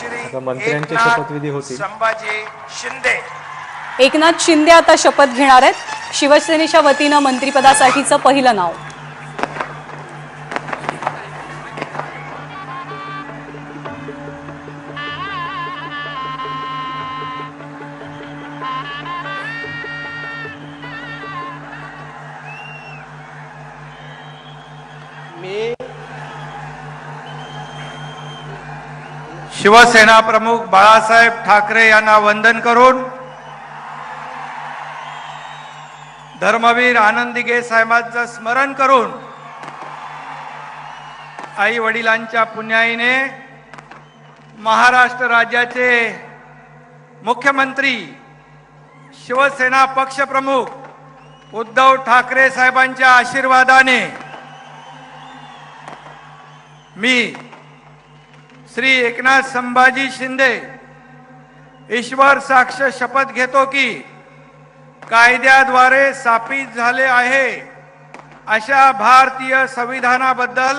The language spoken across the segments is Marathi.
श्री मंत्र्यांचे एकनाथ शपथविधी होतील. संभाजी शिंदे. एकनाथ शिंदे आता शपथ घेणार आहेत. शिवसेनेच्या वतीनं मंत्रिपदासाठीचं पहिलं नाव. मी शिवसेना प्रमुख बाळासाहेब ठाकरे यांना वंदन करून धर्मवीर आनंदीगे साहेबांचं स्मरण करून आई वडिलांच्या पुण्याईने महाराष्ट्र राज्याचे मुख्यमंत्री शिवसेना पक्षप्रमुख उद्धव ठाकरे साहेबांच्या आशीर्वादाने मी श्री एकनाथ संभाजी शिंदे ईश्वर साक्ष शपथ घेतो की कायद्याद्वारे स्थापित झाले आहे अशा भारतीय संविधानाबद्दल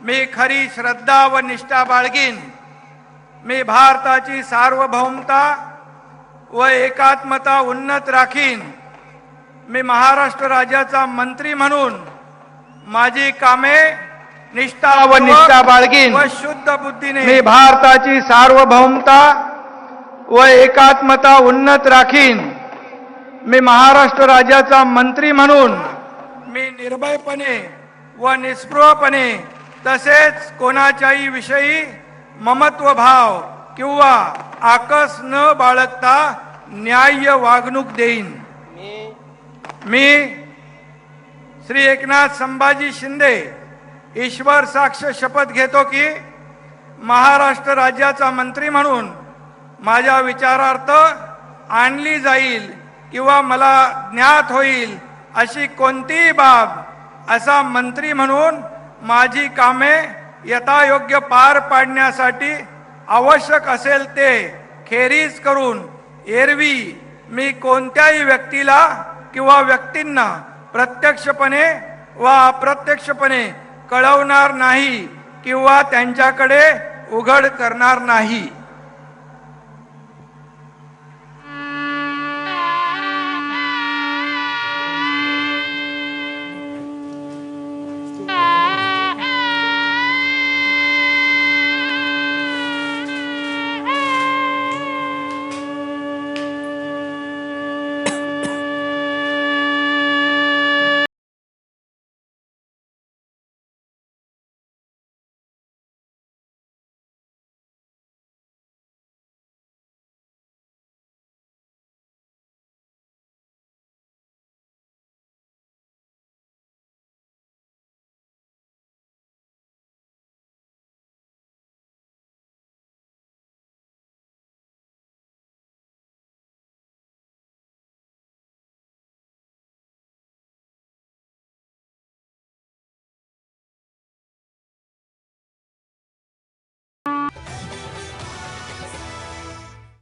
मी खरी श्रद्धा व निष्ठा बाळगीन. मी भारताची सार्वभौमता व एकात्मता उन्नत राखीन. मी महाराष्ट्र राज्याचा मंत्री म्हणून माझी कामे निष्ठा व निष्ठा बाळगीन व शुद्ध बुद्धीने मी भारताची सार्वभौमता व एकात्मता उन्नत राखीन. मी महाराष्ट्र राज्याचा मंत्री म्हणून मी निर्भयपणे व निस्पृहपणे तसेच कोणाच्याही विषयी ममत्व भाव किंवा आकस न बाळगता न्याय्य वागणूक देईन. मी श्री एकनाथ संभाजी शिंदे ईश्वर साक्ष शपथ घेतो की महाराष्ट्र राज्याचा मंत्री म्हणून माझ्या विचारार्थ आणली जाईल किंवा मला ज्ञात होईल अशी कोणतीही बाब असा मंत्री म्हणून माझी कामे यथायोग्य पार पाडण्यासाठी आवश्यक असेल ते खेरीज करून एरवी मी कोणत्याही व्यक्तीला किंवा व्यक्तींना प्रत्यक्षपणे व अप्रत्यक्षपणे कळवणार नाही किंवा त्यांच्याकडे उघड करणार नाही.